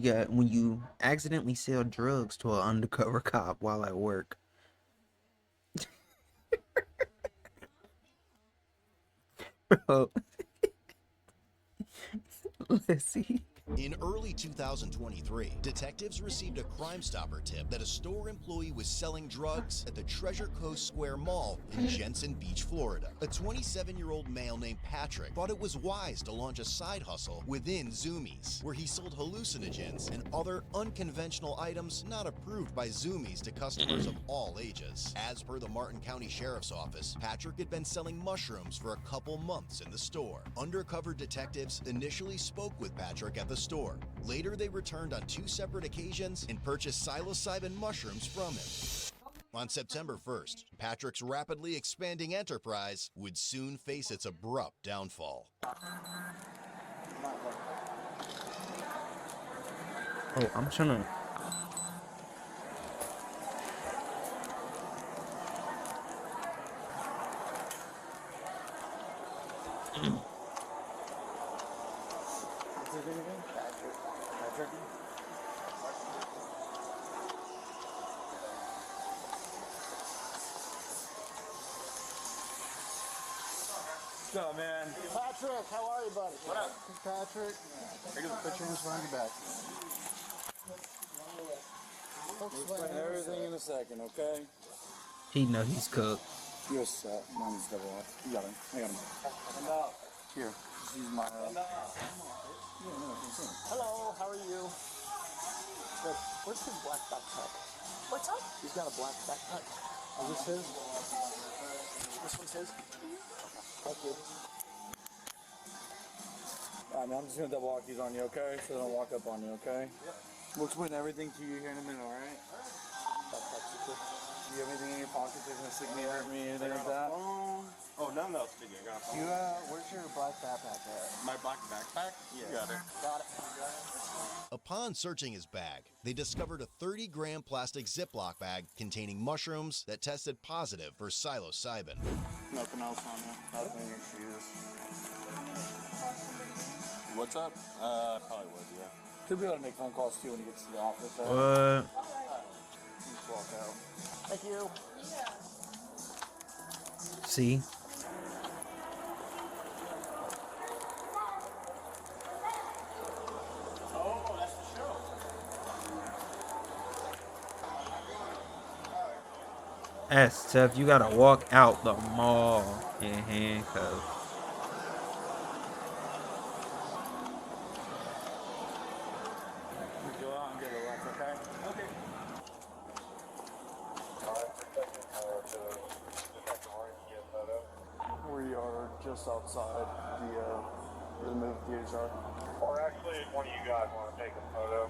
Yeah, when you accidentally sell drugs to an undercover cop while at work. Bro, let's see. In early 2023, detectives received a Crime Stopper tip that a store employee was selling drugs at the Treasure Coast Square Mall in Jensen Beach, Florida. A 27-year-old male named Patrick thought it was wise to launch a side hustle within Zoomies, where he sold hallucinogens and other unconventional items not approved by Zoomies to customers of all ages. As per the Martin County Sheriff's Office, Patrick had been selling mushrooms for a couple months in the store. Undercover detectives initially spoke with Patrick at the store. Later, they returned on 2 separate occasions and purchased psilocybin mushrooms from him. On September 1st, Patrick's rapidly expanding enterprise would soon face its abrupt downfall. Oh, I'm trying to. What's his name again? Patrick. Patrick? What's up, man? Patrick, how are you, buddy? What up? Patrick. I got a picture in front of your back. We'll explain everything in a second, okay? He know he's cooked. You're set. Mine's double off. You got him. I got him. Here. Just use my... Hello, how are you? Good. Where's his black backpack? What's up? He's got a black backpack. Is this his? This one's his? Thank you. Alright, man, I'm just gonna double lock these on you, okay? So they don't walk up on you, okay? Yep. We'll explain everything to you here in a minute, alright? Do you have anything in your pockets that's gonna stick me, hurt me, anything like that? Oh, none of those sticky. I got a phone. Where's your black backpack at? My black backpack? Yeah. You got it. Got it. Upon searching his bag, they discovered a 30-gram plastic Ziploc bag containing mushrooms that tested positive for psilocybin. Nothing else on you. Nothing in your shoes. What's up? Probably would, yeah. Could be able to make phone calls too when he gets to the office. What? Just walk out. Thank you. See? Oh, that's the show. That's tough. You gotta walk out the mall in handcuffs. Go out and get a left, okay? Okay. We are just outside the movie theaters are. Or actually, if one of you guys want to take a photo.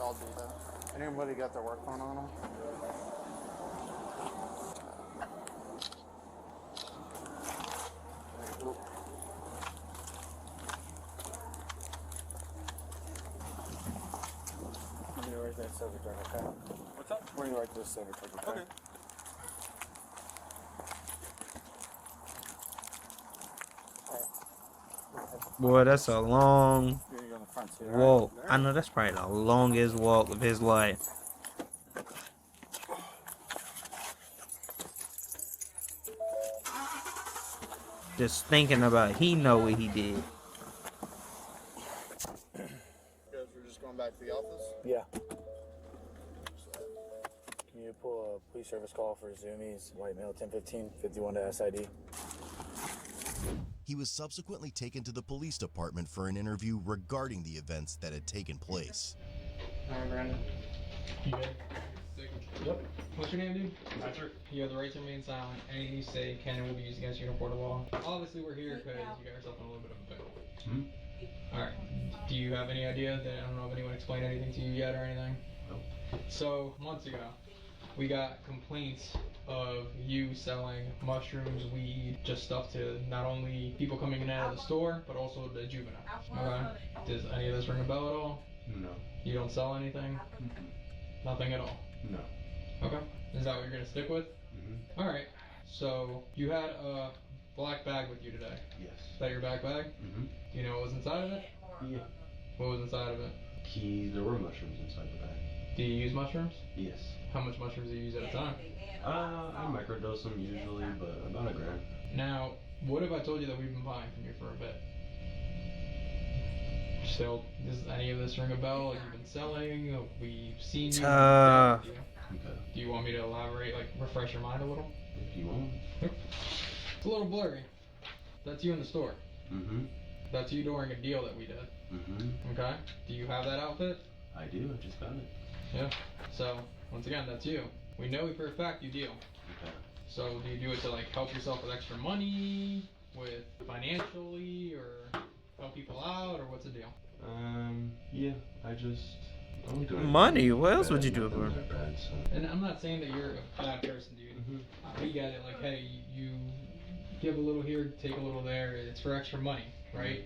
I'll do that. Anybody got their work phone on them? When you write that silver tag, okay? What's up? When you write this silver tag, okay? Okay. Boy, that's a long You're gonna go in the front seat, walk. I know that's probably the longest walk of his life. Just thinking about it, he know what he did. You guys were just going back to the office? Yeah. Can you pull a police service call for Zoomies, white male 1015, 51 to SID? He was subsequently taken to the police department for an interview regarding the events that had taken place. Alright, Brandon. You good? Yep. What's your name, dude? Patrick. You have the right to remain silent. Anything you say can and will be used against you in a court of law. Obviously, we're here because you got yourself in a little bit of a pickle. Alright. Do you have any idea that, I don't know if anyone explained anything to you yet or anything? No. So, months ago, we got complaints of you selling mushrooms, weed, just stuff to not only people coming in and out of the store, but also the juveniles. Okay? Does any of this ring a bell at all? No. You don't sell anything? Nothing at all? No. Okay. Is that what you're going to stick with? Alright. So, you had a black bag with you today. Yes. Is that your backpack? Do you know what was inside of it? Yeah. What was inside of it? There were mushrooms inside the bag. Do you use mushrooms? Yes. How much mushrooms do you use at a time? I microdose them usually, but about a gram. Now, what if I told you that we've been buying from you for a bit? Still, does any of this ring a bell? You've been selling? We've seen you. Tough. Okay. Do you want me to elaborate, like refresh your mind a little? If you want. It's a little blurry. That's you in the store. Mm-hmm. That's you during a deal that we did. Mm-hmm. Okay? Do you have that outfit? I do. I just got it. Yeah. So, once again, that's you. We know for a fact you deal. Okay. So, do you do it to like help yourself with extra money, with financially, or help people out, or what's the deal? Yeah. I don't do Money? anything What else bad, would you do it nothing for? that bad, so. And I'm not saying that you're a bad person, dude. Mm-hmm. We get it. Like, hey, you give a little here, take a little there. It's for extra money, right?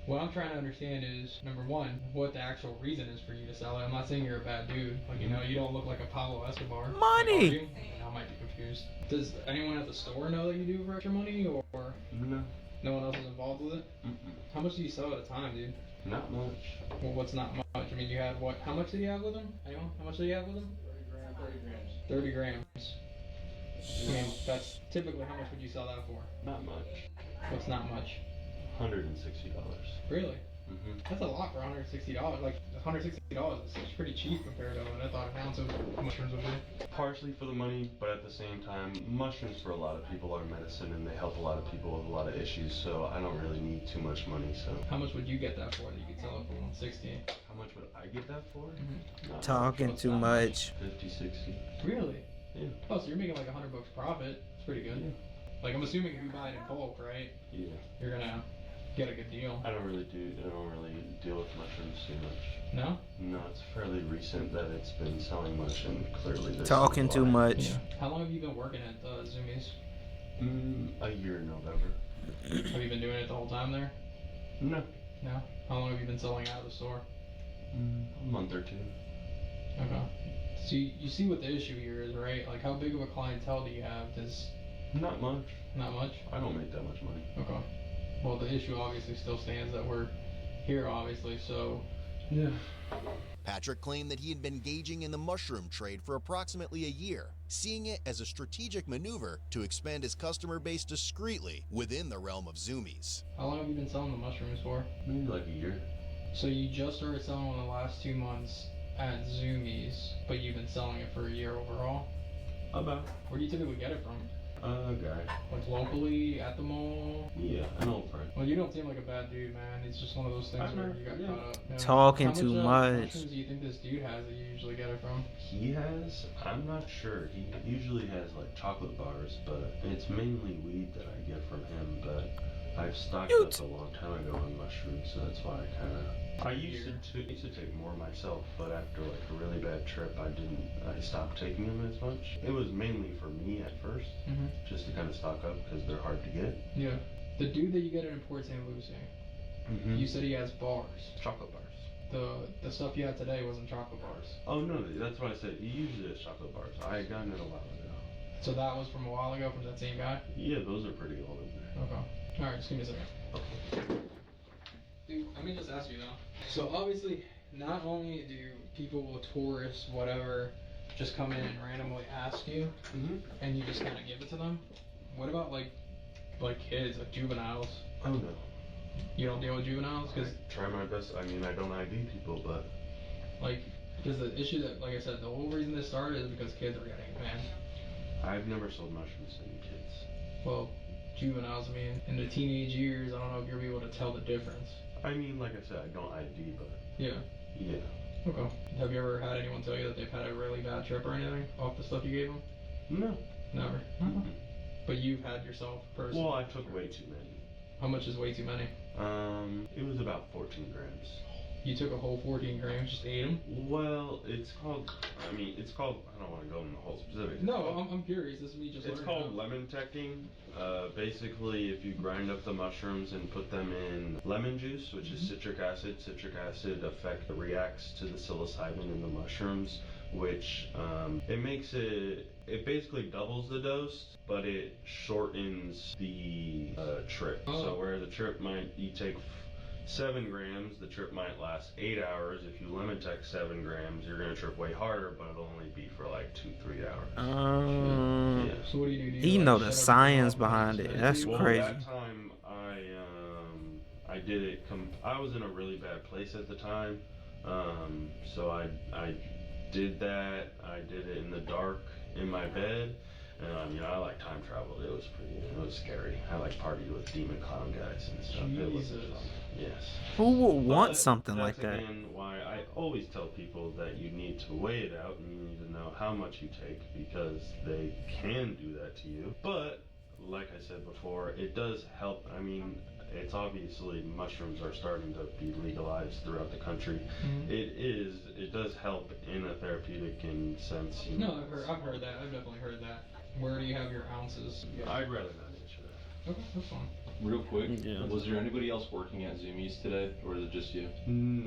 What I'm trying to understand is, number one, what the actual reason is for you to sell it. I'm not saying you're a bad dude. Like, you know, you don't look like a Pablo Escobar. Money! Like, are you? I might be confused. Does anyone at the store know that you do it for extra money, or No. no one else is involved with it? Mm-mm. How much do you sell at a time, dude? Not much. Well, what's not much? I mean, you had what? How much did you have with him? Anyone? How much did you have with him? 30 grams. I mean, that's typically how much would you sell that for? Not much. What's not much? $160. Really? Mm-hmm. That's a lot for $160. Like $160 is pretty cheap compared to what I thought an ounce of mushrooms would be. Partially for the money, but at the same time, mushrooms for a lot of people are medicine and they help a lot of people with a lot of issues, so I don't really need too much money, so. How much would you get that for that you could sell it for 160? How much would I get that for? Not Talking What's too that? much. 50, 60. Really? Yeah. Oh, so you're making like $100 profit. It's pretty good. Yeah. Like I'm assuming if you buy it in bulk, right? Yeah. You're gonna get a good deal. I don't really deal with mushrooms too much. No? No, it's fairly recent that it's been selling much and clearly there's Talking still too a lot. much. How long have you been working at Zoomies? A year in November. Have you been doing it the whole time there? No. No? How long have you been selling out of the store? A month or two. Okay. So you see what the issue here is, right? Like how big of a clientele do you have? Does Not much. not much? I don't make that much money. Okay. Well, the issue obviously still stands that we're here, obviously, so. Yeah. Patrick claimed that he had been engaging in the mushroom trade for approximately a year, seeing it as a strategic maneuver to expand his customer base discreetly within the realm of Zoomies. How long have you been selling the mushrooms for? Maybe like a year. So you just started selling in the last 2 months at Zoomies, but you've been selling it for a year overall? About. Where do you typically get it from? A guy. Like locally, at the mall? Yeah, an old friend. Well, you don't seem like a bad dude, man. It's just one of those things I where know, you got yeah. caught up. You know? Talking How too much much. mushrooms do you think this dude has that you usually get it from? He has, I'm not sure. He usually has like chocolate bars, but it's mainly weed that I get from him, but I've stocked up a long time ago on mushrooms, so that's why I used to take more myself, but after like a really bad trip, I stopped taking them as much. It was mainly for me at first, just to kind of stock up because they're hard to get. Yeah. The dude that you get it in Port St. Lucie, you said he has bars. Chocolate bars. The stuff you had today wasn't chocolate bars. Oh no, that's what I said. He usually has chocolate bars. I had gotten it a while ago. So that was from a while ago from that same guy? Yeah, those are pretty old in there. Okay. Alright, just give me a second. Okay. Dude, let me just ask you though. So obviously, not only do people, tourists, whatever, just come in and randomly ask you, and you just kind of give it to them. What about like kids, like juveniles? Oh no. You don't deal with juveniles? Cause I try my best. I mean, I don't ID people, but because the issue that, like I said, the whole reason this started is because kids are getting it, man. I've never sold mushrooms to any kids. Well, juveniles, I mean, in the teenage years, I don't know if you'll be able to tell the difference. I mean, like I said, I don't ID, but Yeah. yeah. Okay. Have you ever had anyone tell you that they've had a really bad trip or anything off the stuff you gave them? No. Never. But you've had yourself personally? Well, I took way too many. How much is way too many? It was about 14 grams. You took a whole 14 grams, just ate them? Well, it's called, I don't want to go into the whole specifics. No, I'm curious. This is me just It's learning called now. lemon teching. Basically, if you grind up the mushrooms and put them in lemon juice, which is citric acid reacts to the psilocybin in the mushrooms, which it basically doubles the dose, but it shortens the trip. Oh. So where the trip you 7 grams, the trip might last 8 hours. If you limit tech 7 grams, you're gonna trip way harder, but it'll only be for like 2-3 hours. Yeah. So what do you do? Do He you know like the shut everything science off and behind just it. That's meditate? Well, crazy. that time I did it. I was in a really bad place at the time, so I did that. I did it in the dark in my bed, and I like time traveled. It was scary. I like partied with demon clown guys and stuff. It was Jesus. fun. Yes. Who would want But something that's like that? again why I always tell people that you need to weigh it out and you need to know how much you take because they can do that to you. But like I said before, it does help. I mean, it's obviously mushrooms are starting to be legalized throughout the country. Mhm. It does help in a therapeutic in sense. No, I've heard that. I've definitely heard that. Where do you have your ounces? I'd rather not answer that. Okay, that's fine. Real quick, Yeah. was there anybody else working at Zoomies today, or is it just you?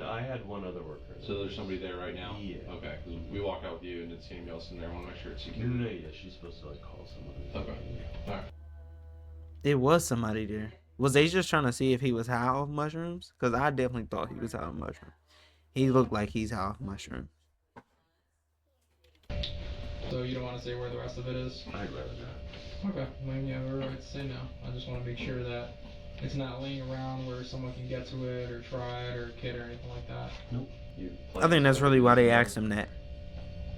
I had one other worker. So there's somebody there right now? Yeah. Okay, 'cause we walked out with you and didn't see anybody else in there. I want to make sure it's secure. No, yeah, she's supposed to like call someone. Okay. Alright. There was somebody there. Was they just trying to see if he was high off mushrooms? Because I definitely thought he was high off mushrooms. He looked like he's high off mushrooms. So you don't want to say where the rest of it is? I'd rather not. Okay, then yeah, we're right to say no. I just want to make sure that it's not laying around where someone can get to it or try it or kid or anything like that. You I think that's really why they asked him that.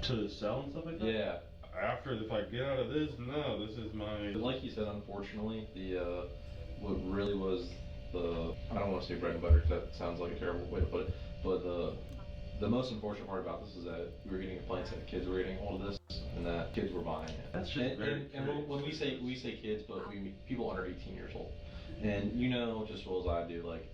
To sell and stuff like that? Yeah. After, if I get out of this, no, this is my. But like you said, unfortunately, what really was I don't want to say bread and butter because that sounds like a terrible way to put it, but the most unfortunate part about this is that we were getting complaints that kids were getting hold of this and that kids were buying it. That's just and when we say kids, but we mean people under 18 years old. And you know just as well as I do, like,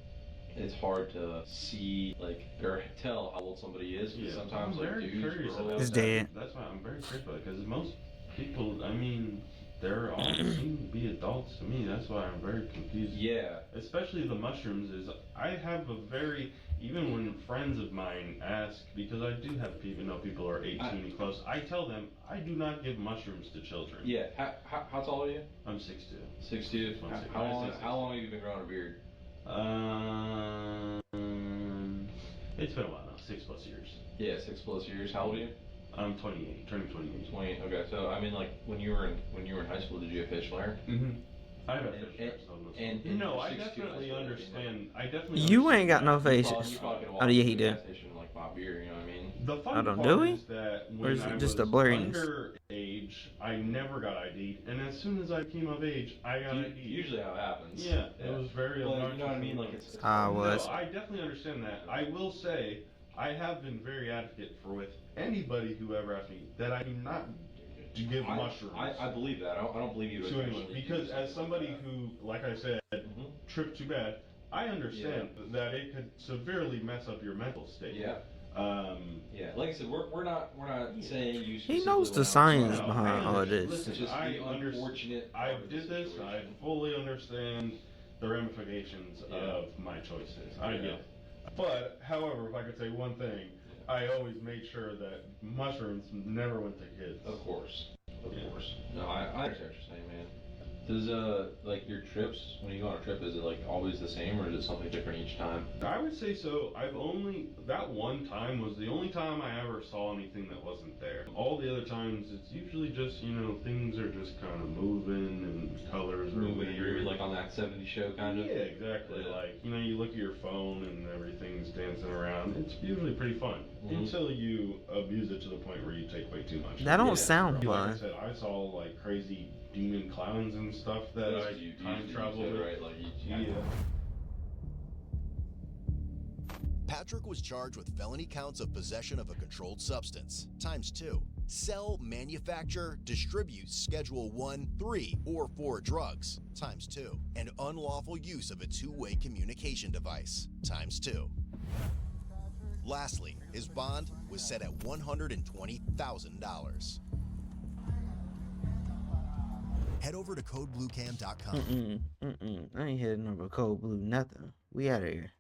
it's hard to see, like, or tell how old somebody is, because sometimes, like, dudes, girls, It's dead. That's why I'm very curious about it, because most people, I mean, they're all seem to be adults to me. That's why I'm very confused. Yeah. Especially the mushrooms is, I have a very, even when friends of mine ask, because I do have people are 18 and close, I tell them, I do not give mushrooms to children. Yeah. How tall are you? I'm 6'2". 6'2". How long have you been growing a beard? It's been a while now, 6+ years. Yeah, 6+ years. How old are you? I'm 28, turning 28. 28. Okay, so I mean, like, when you were in high school, did you have facial hair? Mm-hmm. I have a And- fish and- No, and I 6'2" definitely is what I mean, understand. I definitely. You ain't got no You faces. probably could walk Oh, yeah, he into the did. gas station and, like, buy beer, you know what I mean? The I fun don't part do he? is that Or when is it I just was a blurriness? underage, I never got ID'd, and as soon as I came of age, I got ID'd. Usually how it happens. Yeah, it was very Well, obnoxious. you know what I mean? Like, it's I was. No, I definitely understand that. I will say, I have been very advocate for with anybody who ever asked me that I do not to give mushrooms. I believe that. I don't believe you would to anyone actually because do as something somebody like that. who, like I said, Mhm. tripped too bad, I understand that it could severely mess up your mental state. Yeah. Yeah, like I said, we're not saying you. He knows the specifically science went out. behind all of this. It's just the unfortunate. I part of the did this. I situation. fully understand the ramifications of my choices. I get it. But, however, if I could say one thing, I always made sure that mushrooms never went to kids. Of course. Of Yeah. course. No, I understand what you're saying, man. Does like your trips, when you go on a trip, is it like always the same or is it something different each time? I would say so. That one time was the only time I ever saw anything that wasn't there. All the other times, it's usually just, things are just kind of moving and colors are Moving weird. like on that 70s show kind of? Yeah, exactly. Yeah. Like, you look at your phone and everything's dancing around. It's usually pretty fun until you abuse it to the point where you take way too much. That don't Yeah. sound Like I fun. said, I saw like crazy demon clowns and stuff that That's I what you time traveled said, with. right? Like Yeah. Patrick was charged with felony counts of possession of a controlled substance, ×2. Sell, manufacture, distribute Schedule 1, 3, or 4 drugs, ×2. And unlawful use of a two-way communication device, ×2. Lastly, his bond was set at $120,000. Head over to codebluecam.com. I ain't hitting number code blue nothing. We out of here.